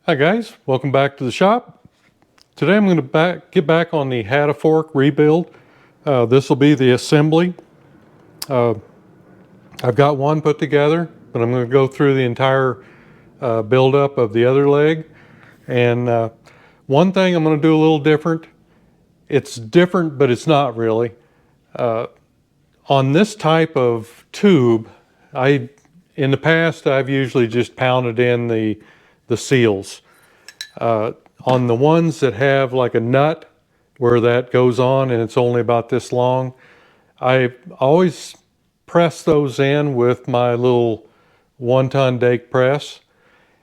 Hi guys, welcome back to the shop. Today I'm going to get back on the Hatta fork rebuild. This will be the assembly. I've got one put together, but I'm going to go through the entire build-up of the other leg. And one thing I'm going to do a little different. It's different, but it's not really. On this type of tube, in the past I've usually just pounded in the seals. On the ones that have like a nut where that goes on and it's only about this long, I always press those in with my little 1-ton dake press,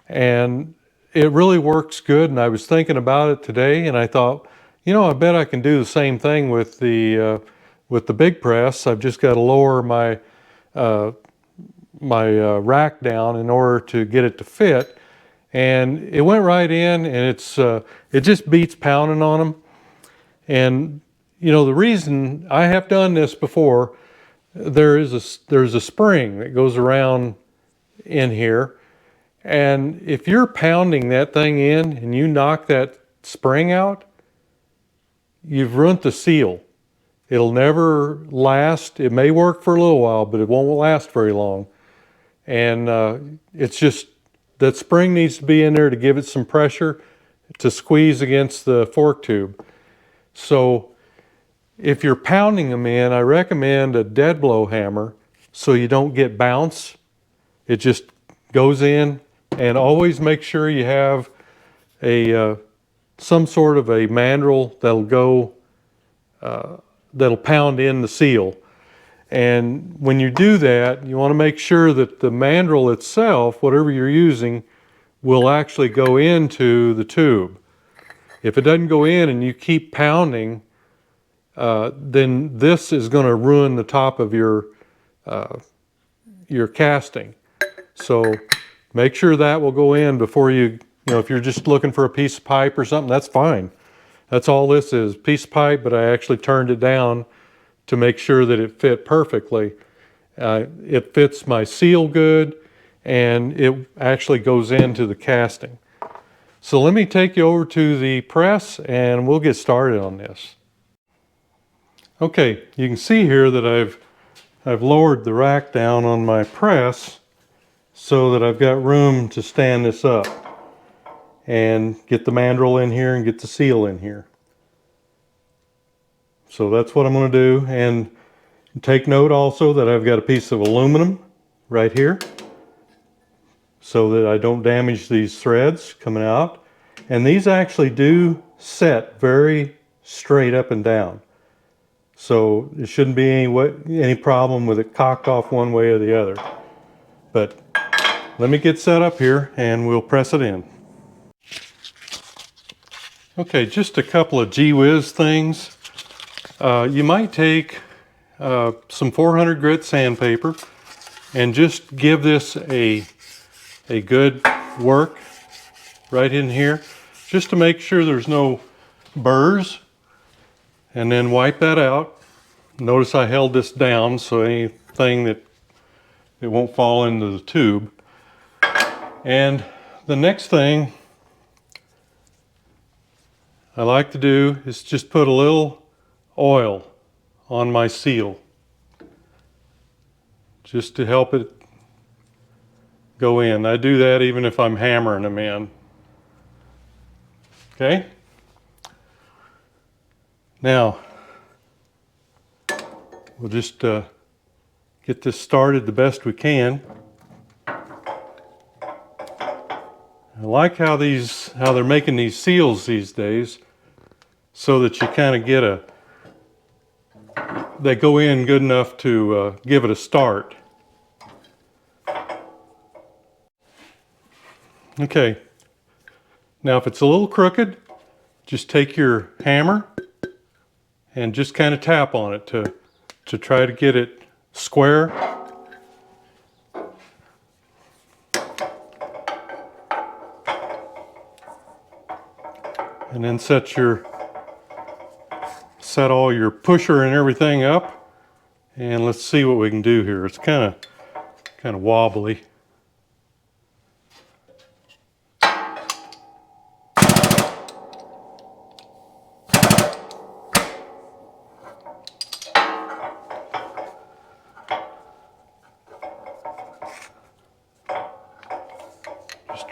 and it really works good. And I was thinking about it today and I thought, I bet I can do the same thing with the big press. I've just got to lower my rack down in order to get it to fit. And it went right in, and it just beats pounding on them. And the reason I have done this before, there's a spring that goes around in here, and if you're pounding that thing in and you knock that spring out, you've ruined the seal. It'll never last. It may work for a little while, but it won't last very long. And it's just, that spring needs to be in there to give it some pressure to squeeze against the fork tube. So if you're pounding them in, I recommend a dead blow hammer so you don't get bounce. It just goes in, and always make sure you have some sort of a mandrel that'll pound in the seal. And when you do that, you want to make sure that the mandrel itself, whatever you're using, will actually go into the tube. If it doesn't go in and you keep pounding, then this is going to ruin the top of your casting. So make sure that will go in before if you're just looking for a piece of pipe or something, that's fine. That's all this is, piece of pipe, but I actually turned it down to make sure that it fit perfectly. It fits my seal good, and it actually goes into the casting. So let me take you over to the press and we'll get started on this. Okay, you can see here that I've lowered the rack down on my press so that I've got room to stand this up and get the mandrel in here and get the seal in here. So that's what I'm going to do. And take note also that I've got a piece of aluminum right here so that I don't damage these threads coming out. And these actually do set very straight up and down. So there shouldn't be any problem with it cocked off one way or the other. But let me get set up here and we'll press it in. Okay, just a couple of gee whiz things. You might take some 400 grit sandpaper and just give this a good work right in here, just to make sure there's no burrs, and then wipe that out. Notice I held this down so anything that it won't fall into the tube. And the next thing I like to do is just put a little oil on my seal, just to help it go in. I do that even if I'm hammering them in. Okay? Now, we'll just get this started the best we can. I like how they're making these seals these days, so that you kind of get they go in good enough to give it a start. Okay, now if it's a little crooked, just take your hammer and just kind of tap on it to try to get it square. And then set all your pusher and everything up, and let's see what we can do here. It's kind of wobbly.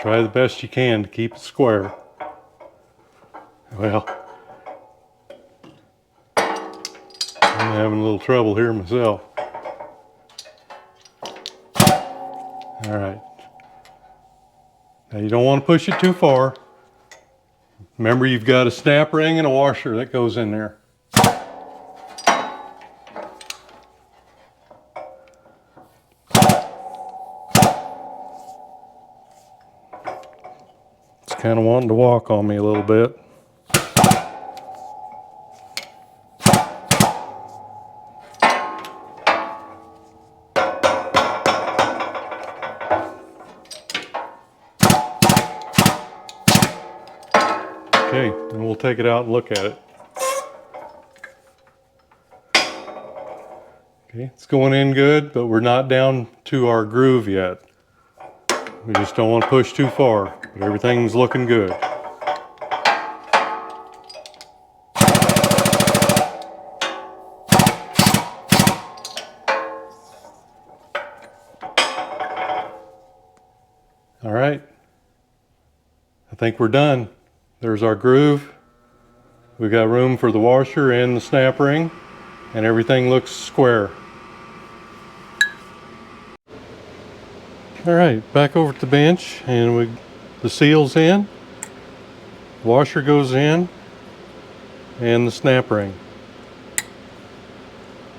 Try the best you can to keep it square. Well, I'm having a little trouble here myself. All right. Now you don't want to push it too far. Remember, you've got a snap ring and a washer that goes in there. It's kind of wanting to walk on me a little bit. Okay, and we'll take it out and look at it. Okay, it's going in good, but we're not down to our groove yet. We just don't want to push too far, but everything's looking good. All right, I think we're done. There's our groove. We've got room for the washer and the snap ring, and everything looks square. All right, back over to the bench, and the seal's in, washer goes in, and the snap ring.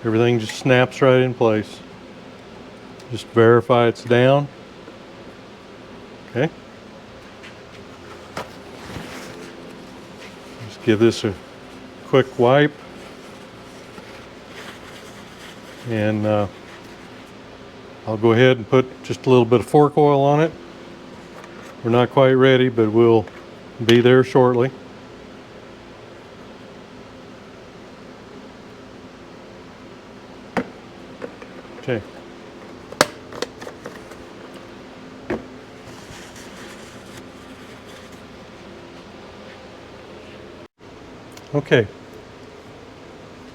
Everything just snaps right in place. Just verify it's down. Okay. Just give this a quick wipe, and I'll go ahead and put just a little bit of fork oil on it. We're not quite ready, but we'll be there shortly. Okay. Okay.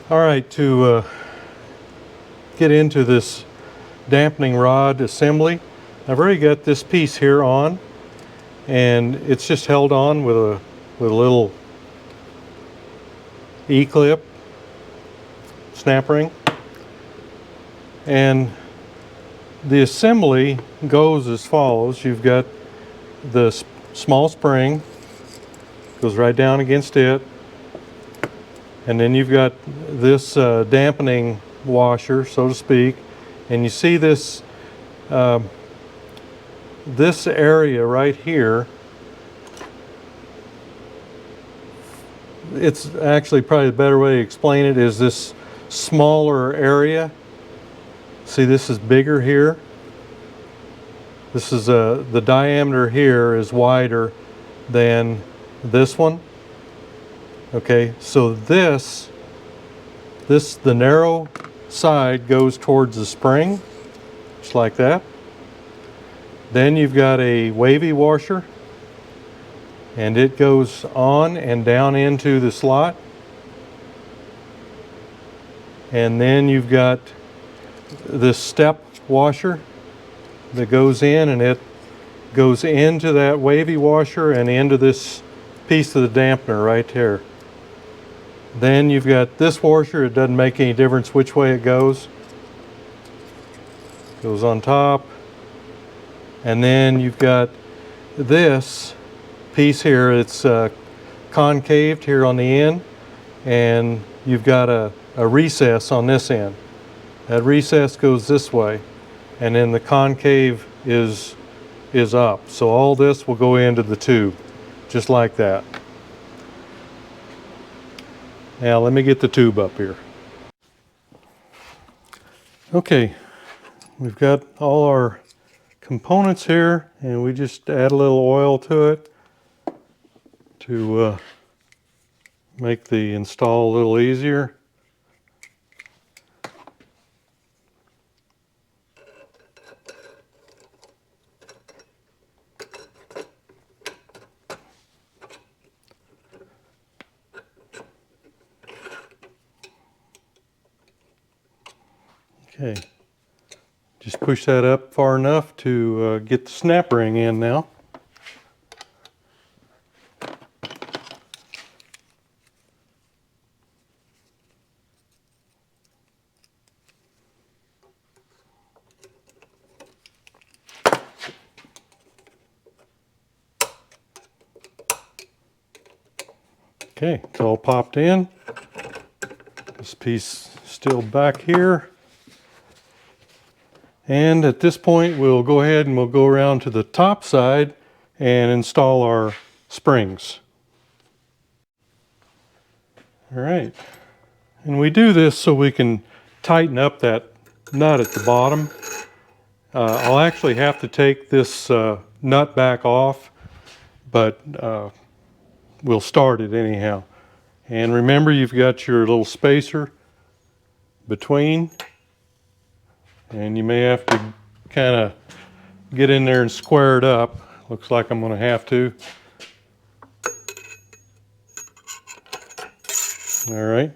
All right, to get into this dampening rod assembly, I've already got this piece here on, and it's just held on with a little E-clip snap ring. And the assembly goes as follows. You've got the small spring, goes right down against it, and then you've got this dampening washer, so to speak, and you see this this area right here. It's actually probably the better way to explain it is this smaller area. See, this is bigger here. This is the diameter here is wider than this one. Okay, so the narrow side goes towards the spring, just like that. Then you've got a wavy washer, and it goes on and down into the slot. And then you've got this step washer that goes in, and it goes into that wavy washer and into this piece of the dampener right here. Then you've got this washer. It doesn't make any difference which way it goes. Goes on top. And then you've got this piece here. It's concaved here on the end, and you've got a recess on this end. That recess goes this way, and then the concave is up. So all this will go into the tube, just like that. Now let me get the tube up here. Okay, we've got all our components here, and we just add a little oil to it to make the install a little easier. Okay, just push that up far enough to get the snap ring in now. Okay, it's all popped in. This piece still back here. And at this point, we'll go ahead and we'll go around to the top side and install our springs. All right, and we do this so we can tighten up that nut at the bottom. I'll actually have to take this nut back off, but we'll start it anyhow. And remember, you've got your little spacer between, and you may have to kind of get in there and square it up. Looks like I'm going to have to. All right.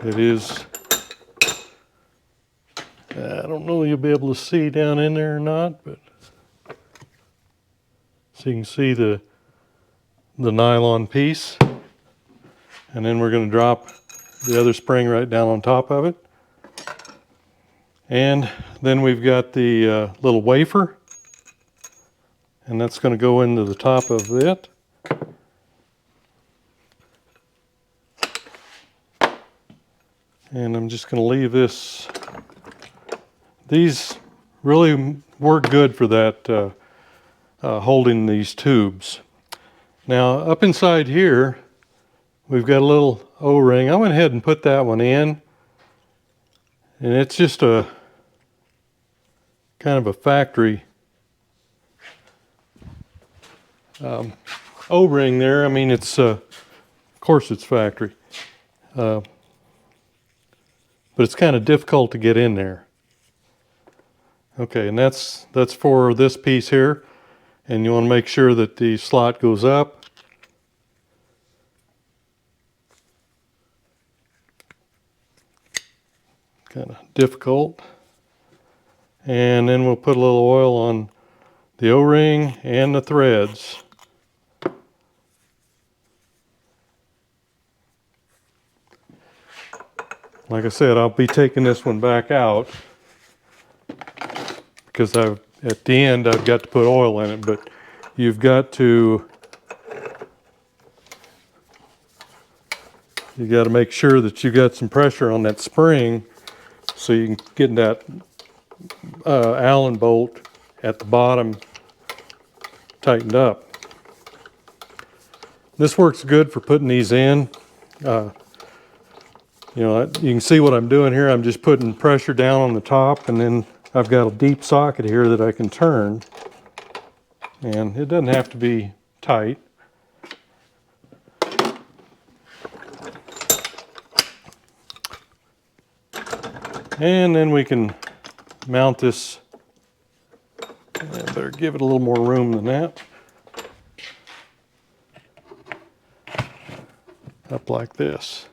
It is, I don't know if you'll be able to see down in there or not, but so you can see the nylon piece. And then we're going to drop the other spring right down on top of it. And then we've got the little wafer, and that's going to go into the top of it. And I'm just going to leave this. These really work good for that, holding these tubes. Now up inside here, we've got a little O-ring. I went ahead and put that one in. And it's just a kind of a factory O-ring there. I mean, it's, of course it's factory. But it's kind of difficult to get in there. Okay, and that's for this piece here. And you want to make sure that the slot goes up. Kind of difficult. And then we'll put a little oil on the O-ring and the threads. Like I said, I'll be taking this one back out because at the end I've got to put oil in it, but you've got to make sure that you got some pressure on that spring so you can get that Allen bolt at the bottom tightened up. This works good for putting these in. You know, you can see what I'm doing here. I'm just putting pressure down on the top, and then I've got a deep socket here that I can turn. And it doesn't have to be tight. And then we can mount this. I better give it a little more room than that. Up like this.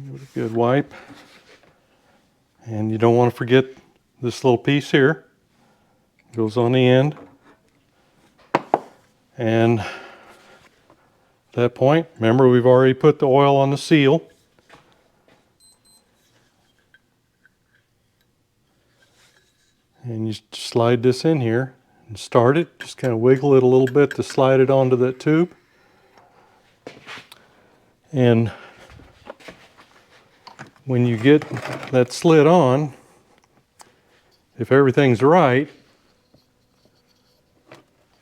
Give it a good wipe. And you don't want to forget this little piece here. It goes on the end. And at that point, remember we've already put the oil on the seal. And you slide this in here and start it. Just kind of wiggle it a little bit to slide it onto that tube. And when you get that slit on, if everything's right,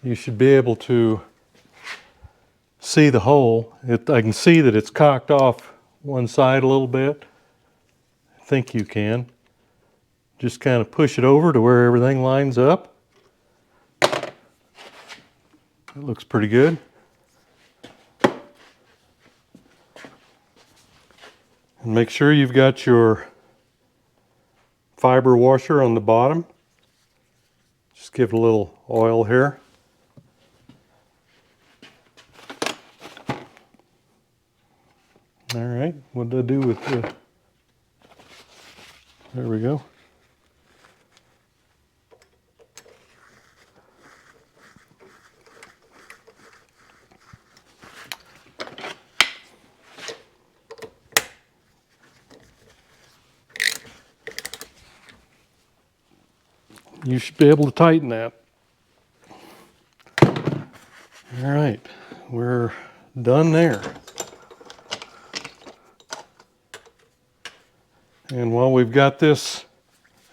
you should be able to see the hole. I can see that it's cocked off one side a little bit. I think you can. Just kind of push it over to where everything lines up. It looks pretty good. And make sure you've got your fiber washer on the bottom. Just give it a little oil here. All right, what did I do with the, there we go. you should be able to tighten that. All right, we're done there. And while we've got this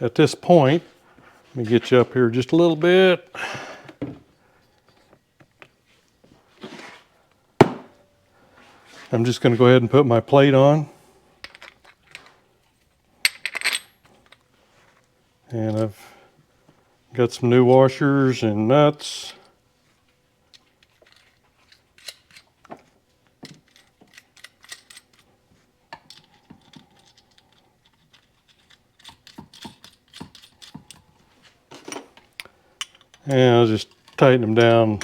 at this point, let me get you up here just a little bit. I'm just going to go ahead and put my plate on. And I've got some new washers and nuts. And I'll just tighten them down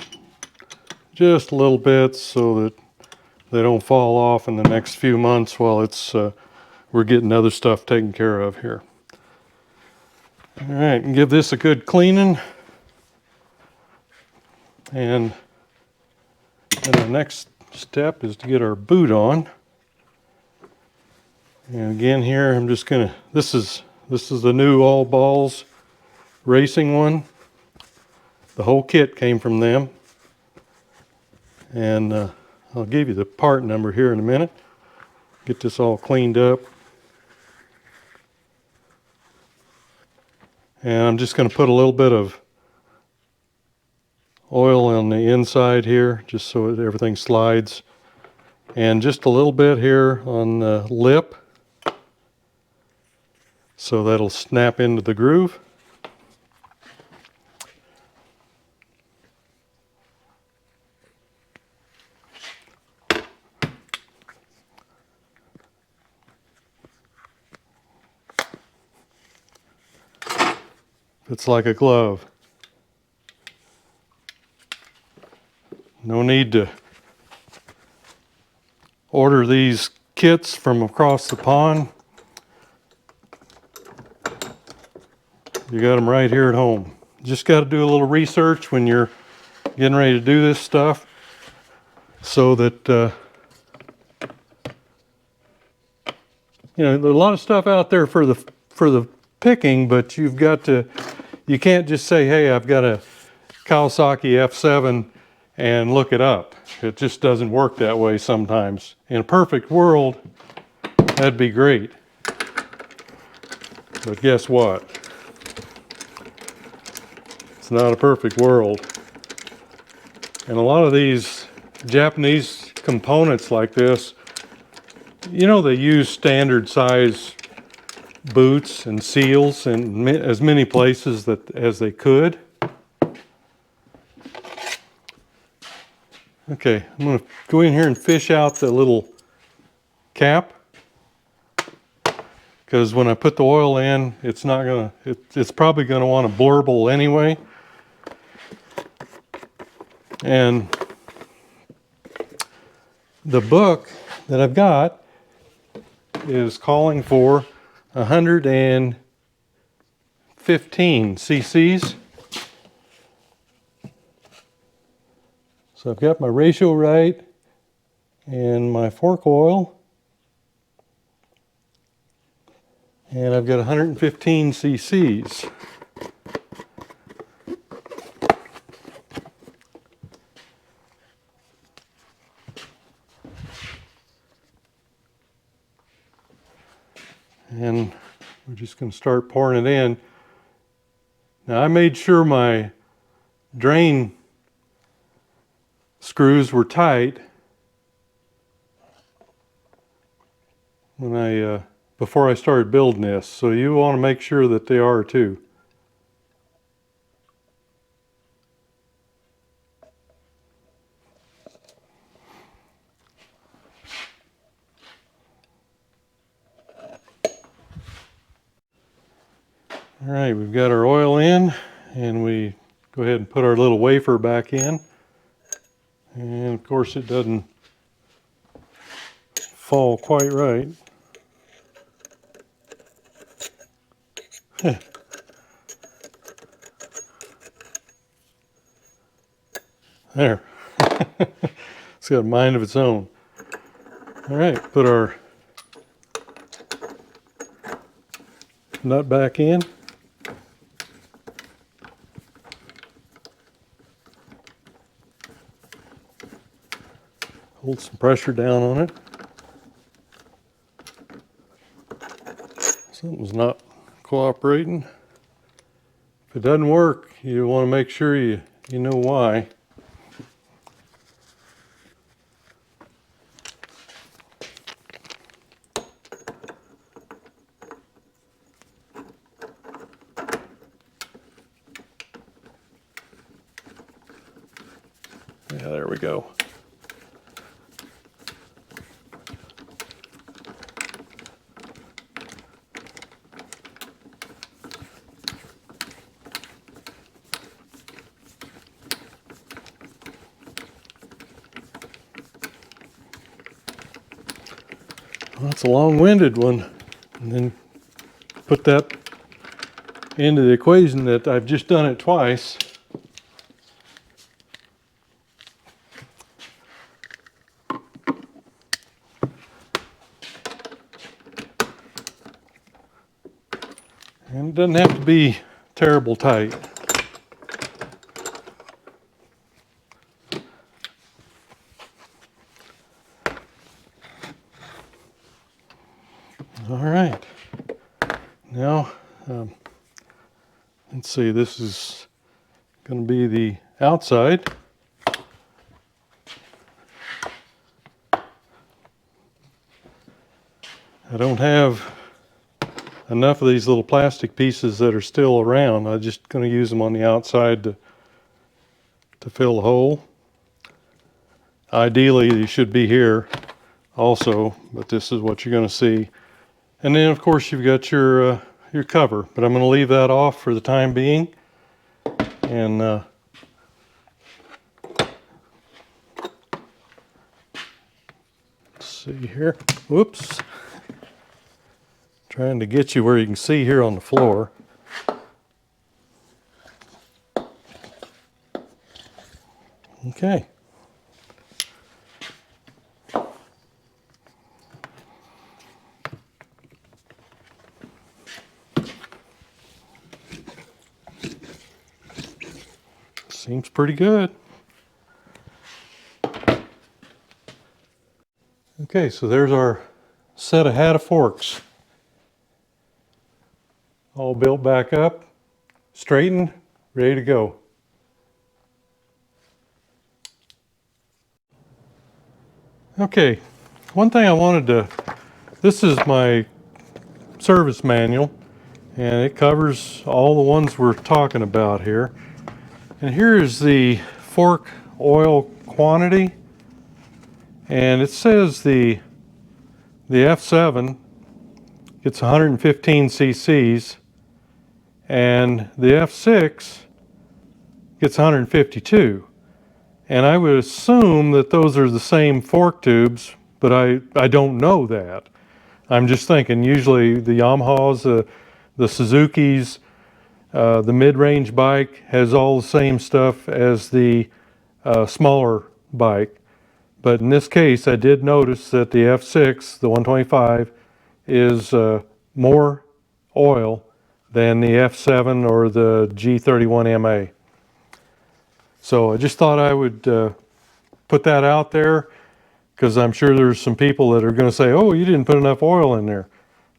just a little bit so that they don't fall off in the next few months while it's we're getting other stuff taken care of here. All right, and give this a good cleaning. And then the next step is to get our boot on. And again here, I'm just gonna, this is the new all balls racing one. The whole kit came from them. And I'll give you the part number here in a minute. Get this all cleaned up. And I'm just going to put a little bit of oil on the inside here, just so that everything slides. And just a little bit here on the lip, so that'll snap into the groove. It's like a glove. No need to order these kits from across the pond. You got them right here at home. Just got to do a little research when you're getting ready to do this stuff, so that you know, there's a lot of stuff out there for the picking, but you can't just say, hey, I've got a Kawasaki F7 and look it up. It just doesn't work that way sometimes. In a perfect world, that'd be great. But guess what? It's not a perfect world. And a lot of these Japanese components like this, you know, they use standard size boots and seals in as many places as they could. Okay, I'm going to go in here and fish out the little cap, because when I put the oil in, it's probably going to want to blurble anyway. And the book that I've got is calling for 115 cc's. So I've got my ratio right and my fork oil. And I've got 115 cc's. And we're just going to start pouring it in. Now I made sure my drain screws were tight when before I started building this, so you want to make sure that they are too. All right, we've got our oil in, and we go ahead and put our little wafer back in. And of course it doesn't fall quite right. There. It's got a mind of its own. All right, put our nut back in. Hold some pressure down on it. Something's not cooperating. If it doesn't work, you want to make sure you know why. Yeah, there we go. Well, that's a long-winded one. And then put that into the equation that I've just done it twice. And it doesn't have to be terrible tight. All right. Now, let's see, this is going to be the outside. I don't have enough of these little plastic pieces that are still around. I'm just going to use them on the outside to fill the hole. Ideally, they should be here also, but this is what you're going to see. And then, of course, you've got your cover, but I'm going to leave that off for the time being. And let's see here. Whoops. Trying to get you where you can see here on the floor. Okay. Seems pretty good. Okay, so there's our set of Hatta forks. All built back up, straightened, ready to go. Okay, one thing I wanted to, this is my service manual, and it covers all the ones we're talking about here. And here is the fork oil quantity, and it says the F7 gets 115 cc's, and the F6 gets 152. And I would assume that those are the same fork tubes, but I don't know that. I'm just thinking usually the Yamahas, the Suzuki's, the mid-range bike has all the same stuff as the smaller bike. But in this case, I did notice that the F6, the 125, is more oil than the F7 or the G31MA. So I just thought I would put that out there, because I'm sure there's some people that are going to say, oh, you didn't put enough oil in there.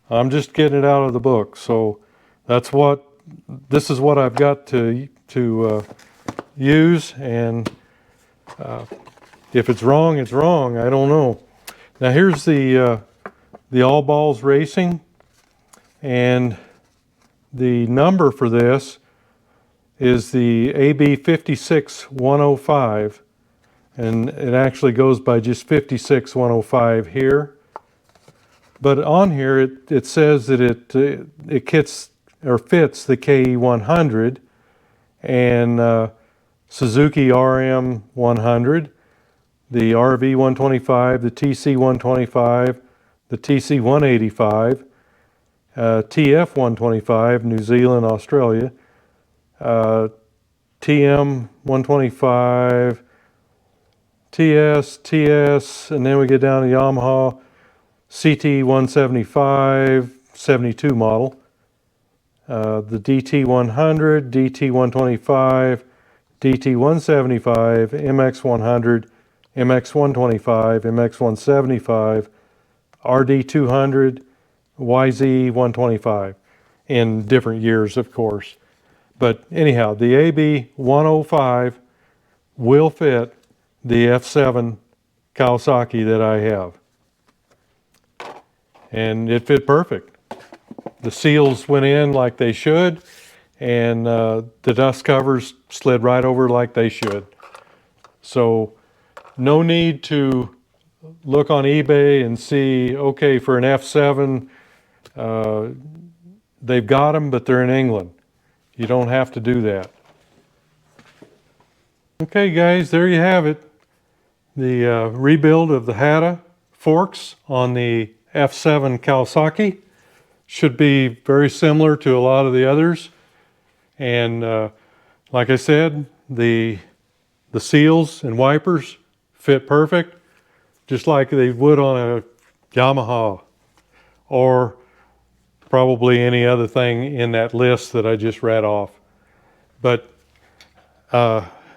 I'm just getting it out of the book. So this is what I've got to use, and if it's wrong, it's wrong. I don't know. Now here's the All Balls Racing, and the number for this is the AB 56105, and it actually goes by just 56105 here. But on here it says that it fits the KE100 and Suzuki RM 100, the RV 125, the TC 125, the TC 185, TF 125, New Zealand, Australia, TM 125, TS, and then we get down to Yamaha CT 175, 72 model, the DT 100, DT 125, DT 175, MX 100, MX125, MX175, RD200, YZ125 in different years, of course. But anyhow, the AB105 will fit the F7 Kawasaki that I have. And it fit perfect. The seals went in like they should, and the dust covers slid right over like they should. So no need to look on eBay and see, okay, for an F7, they've got them, but they're in England. You don't have to do that. Okay, guys, there you have it. The rebuild of the Hatta forks on the F7 Kawasaki. Should be very similar to a lot of the others. And like I said, the seals and wipers fit perfect, just like they would on a Yamaha or probably any other thing in that list that I just read off. But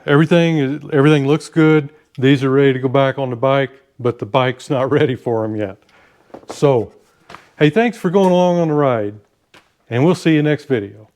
everything looks good. These are ready to go back on the bike, but the bike's not ready for them yet. So, hey, thanks for going along on the ride, and we'll see you next video.